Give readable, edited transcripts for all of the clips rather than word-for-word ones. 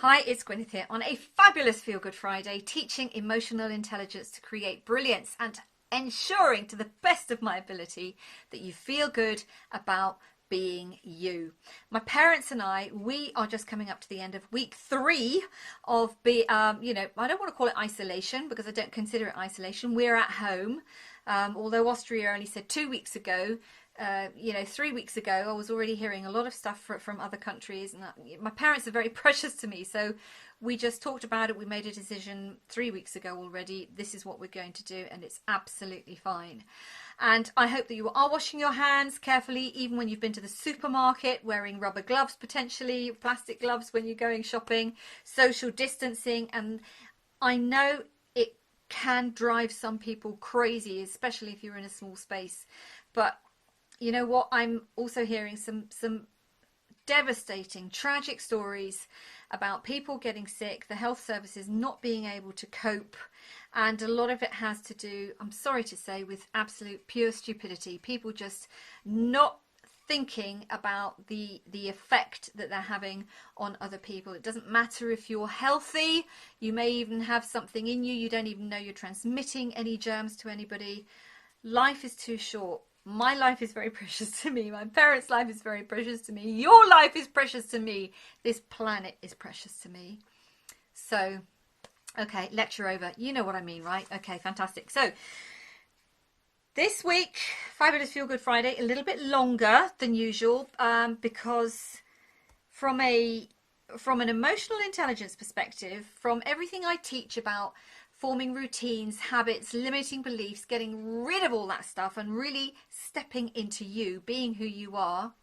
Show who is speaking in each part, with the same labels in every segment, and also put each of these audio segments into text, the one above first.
Speaker 1: Hi, it's Gwyneth here on a Fabulous Feelgood Friday, teaching emotional intelligence to create brilliance and ensuring to the best of my ability that you feel good about being you. My parents and we are just coming up to the end of week 3 of I don't want to call it isolation because I don't consider it isolation. We're at home, although Austria only said 2 weeks ago. 3 weeks ago, I was already hearing a lot of stuff from other countries, and my parents are very precious to me. So we just talked about it. We made a decision 3 weeks ago already. This is what we're going to do, and it's absolutely fine. And I hope that you are washing your hands carefully, even when you've been to the supermarket, wearing rubber gloves, potentially plastic gloves when you're going shopping, social distancing. And I know it can drive some people crazy, especially if you're in a small space. But you know what? I'm also hearing some devastating, tragic stories about people getting sick, the health services not being able to cope, and a lot of it has to do, I'm sorry to say, with absolute pure stupidity. People just not thinking about the effect that they're having on other people. It doesn't matter if you're healthy, you may even have something in you, you don't even know you're transmitting any germs to anybody. Life is too short. My life is very precious to me. My parents' life is very precious to me. Your life is precious to me. This planet is precious to me. So, okay, lecture over. You know what I mean, right? Okay, fantastic. So, this week, Fabulous Feel Good Friday, a little bit longer than usual because from an emotional intelligence perspective, from everything I teach about forming routines, habits, limiting beliefs, getting rid of all that stuff and really stepping into you, being who you are,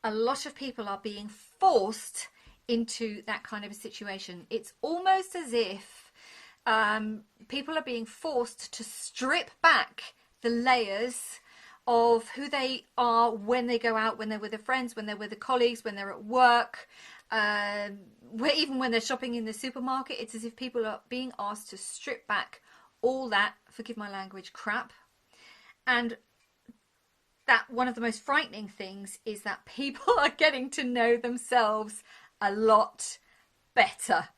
Speaker 1: a lot of people are being forced into that kind of a situation. It's almost as if people are being forced to strip back the layers of who they are when they go out, when they're with their friends, when they're with their colleagues, when they're at work, even when they're shopping in the supermarket. It's as if people are being asked to strip back all that, forgive my language, crap. And that one of the most frightening things is that people are getting to know themselves a lot better.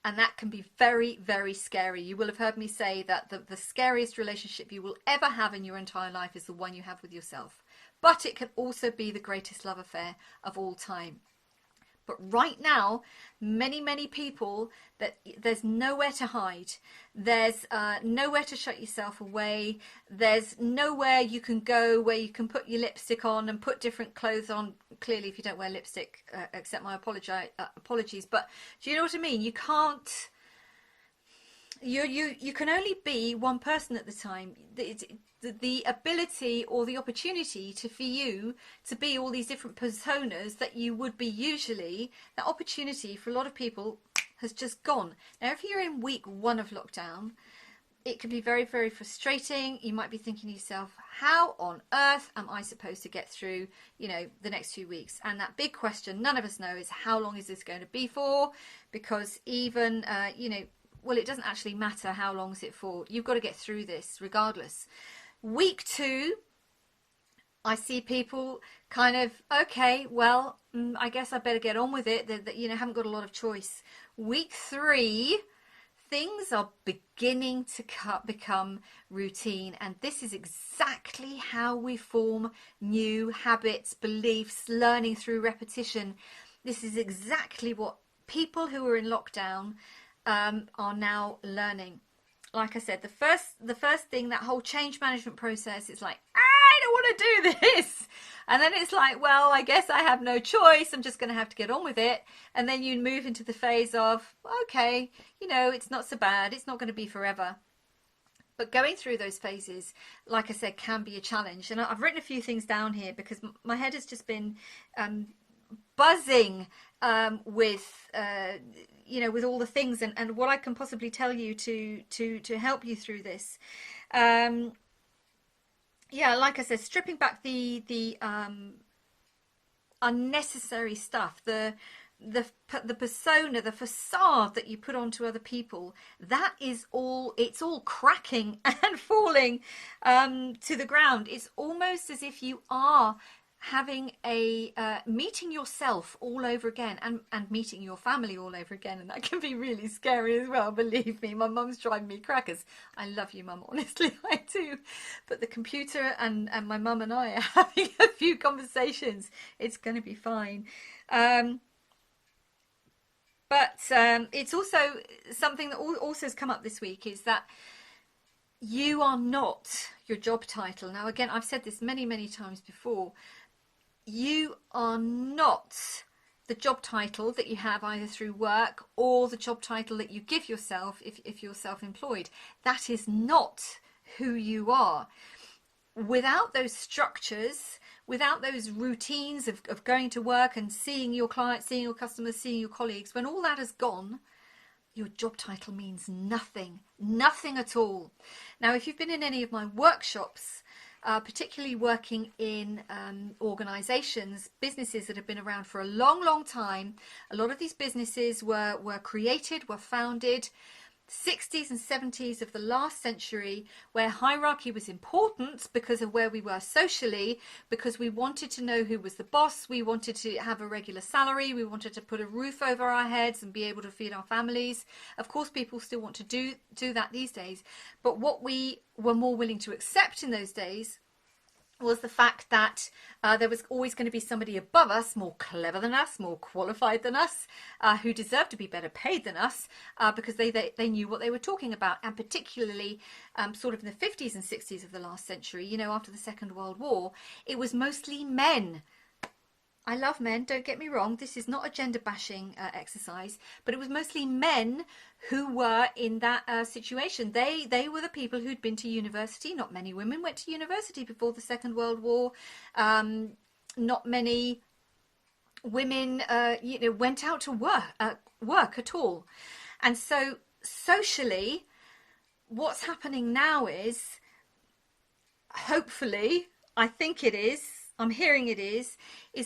Speaker 1: And that can be very, very scary. You will have heard me say that the scariest relationship you will ever have in your entire life is the one you have with yourself. But it can also be the greatest love affair of all time. But right now, many people, that there's nowhere to hide. There's nowhere to shut yourself away. There's nowhere you can go where you can put your lipstick on and put different clothes on. Clearly, if you don't wear lipstick, accept my apologies. But do you know what I mean? You can't. You can only be one person at the time. The ability or the opportunity for you to be all these different personas that you would be usually, that opportunity for a lot of people has just gone. Now, if you're in week 1 of lockdown, it can be very, very frustrating. You might be thinking to yourself, how on earth am I supposed to get through, the next few weeks? And that big question none of us know is, how long is this going to be for? Because even, well, it doesn't actually matter how long is it for. You've got to get through this regardless. Week 2, I see people kind of, okay, well, I guess I better get on with it. That haven't got a lot of choice. Week 3, things are beginning to become routine. And this is exactly how we form new habits, beliefs, learning through repetition. This is exactly what people who are in lockdown are now learning. Like I said, the first thing, that whole change management process is like, I don't want to do this. And then it's like, well, I guess I have no choice. I'm just going to have to get on with it. And then you move into the phase of, okay, it's not so bad. It's not going to be forever. But going through those phases, like I said, can be a challenge. And I've written a few things down here because my head has just been buzzing with with all the things and what I can possibly tell you to help you through this. Like I said, stripping back the unnecessary stuff, the persona, the facade that you put onto other people, that is all, it's all cracking and falling to the ground. It's almost as if you are having a meeting yourself all over again, and meeting your family all over again, and that can be really scary as well. Believe me, my mum's driving me crackers. I love you, mum, honestly, I do. But the computer and my mum and I are having a few conversations. It's going to be fine. But it's also something that also has come up this week, is that you are not your job title. Now, again, I've said this many, many times before. You are not the job title that you have either through work or the job title that you give yourself if you're self-employed. That is not who you are. Without those structures, without those routines of going to work and seeing your clients, seeing your customers, seeing your colleagues, when all that has gone, your job title means nothing, nothing at all. Now, if you've been in any of my workshops, particularly working in organisations, businesses that have been around for a long, long time, a lot of these businesses were created, were founded 60s and 70s of the last century, where hierarchy was important because of where we were socially, because we wanted to know who was the boss, we wanted to have a regular salary, we wanted to put a roof over our heads and be able to feed our families. Of course, people still want to do that these days, but what we were more willing to accept in those days was the fact that there was always going to be somebody above us, more clever than us, more qualified than us, who deserved to be better paid than us, because they knew what they were talking about. And particularly sort of in the 50s and 60s of the last century, you know, after the Second World War, it was mostly men. I love men, don't get me wrong, this is not a gender bashing exercise, but it was mostly men who were in that situation. They were the people who'd been to university. Not many women went to university before the Second World War. Not many women went out to work at all. And so socially, what's happening now is, hopefully, I think it is, I'm hearing it is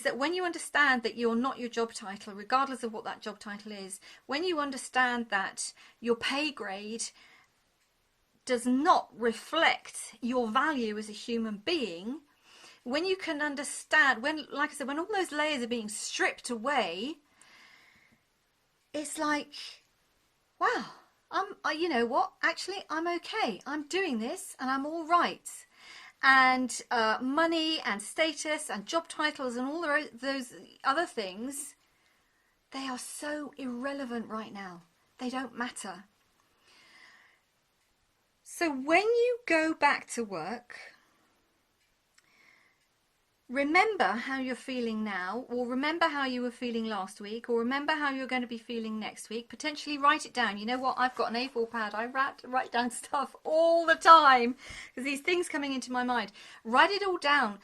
Speaker 1: that when you understand that you're not your job title, regardless of what that job title is, when you understand that your pay grade does not reflect your value as a human being, when you can understand, when, like I said, when all those layers are being stripped away, it's like, wow, you know what, actually, I'm okay. I'm doing this and I'm all right. And money and status and job titles and all those other things, they are so irrelevant right now. They don't matter. So when you go back to work, remember how you're feeling now, or remember how you were feeling last week, or remember how you're going to be feeling next week. Potentially write it down. You know what? I've got an A4 pad. I write down stuff all the time because these things coming into my mind. Write it all down.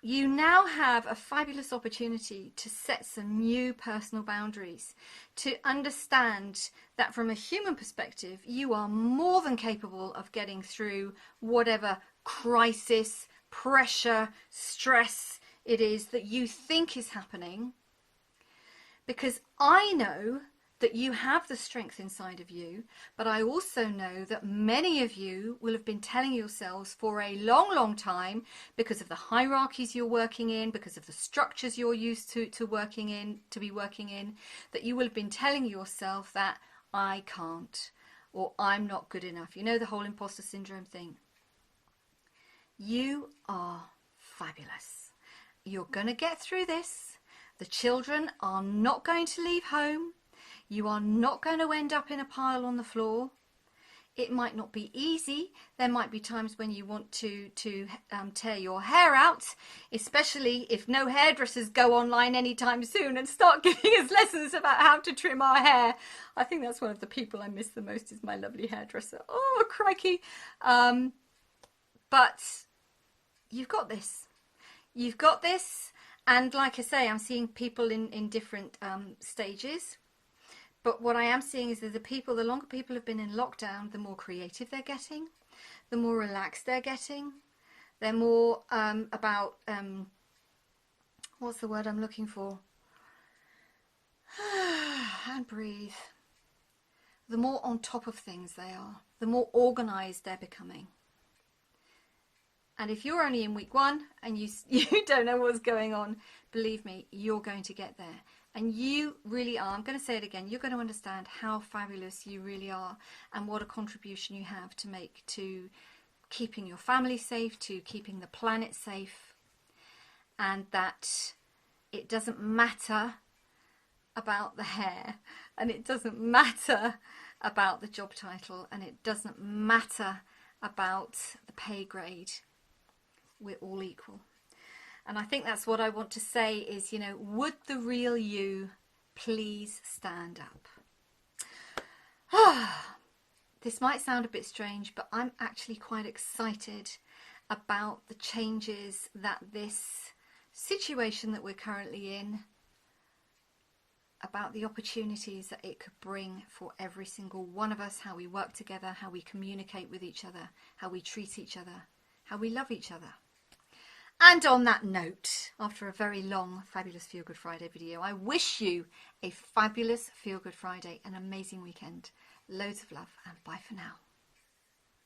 Speaker 1: You now have a fabulous opportunity to set some new personal boundaries, to understand that from a human perspective, you are more than capable of getting through whatever crisis, pressure, stress it is that you think is happening, because I know that you have the strength inside of you, but I also know that many of you will have been telling yourselves for a long, long time, because of the hierarchies you're working in, because of the structures you're used to working in, that you will have been telling yourself that I can't, or I'm not good enough. You know, the whole imposter syndrome thing. You are fabulous. You're going to get through this. The children are not going to leave home. You are not going to end up in a pile on the floor. It might not be easy. There might be times when you want to tear your hair out, especially if no hairdressers go online anytime soon and start giving us lessons about how to trim our hair. I think that's one of the people I miss the most, is my lovely hairdresser. Oh, crikey. But you've got this. You've got this. And like I say, I'm seeing people in different stages. But what I am seeing is that the longer people have been in lockdown, the more creative they're getting, the more relaxed they're getting. They're more about, what's the word I'm looking for? And breathe. The more on top of things they are, the more organised they're becoming. And if you're only in week 1 and you don't know what's going on, believe me, you're going to get there. And you really are, I'm going to say it again, you're going to understand how fabulous you really are and what a contribution you have to make to keeping your family safe, to keeping the planet safe, and that it doesn't matter about the hair, and it doesn't matter about the job title, and it doesn't matter about the pay grade. We're all equal. And I think that's what I want to say is, you know, would the real you please stand up? This might sound a bit strange, but I'm actually quite excited about the changes that this situation that we're currently in, about the opportunities that it could bring for every single one of us, how we work together, how we communicate with each other, how we treat each other, how we love each other. And on that note, after a very long Fabulous Feel Good Friday video, I wish you a fabulous Feel Good Friday, an amazing weekend. Loads of love and bye for now.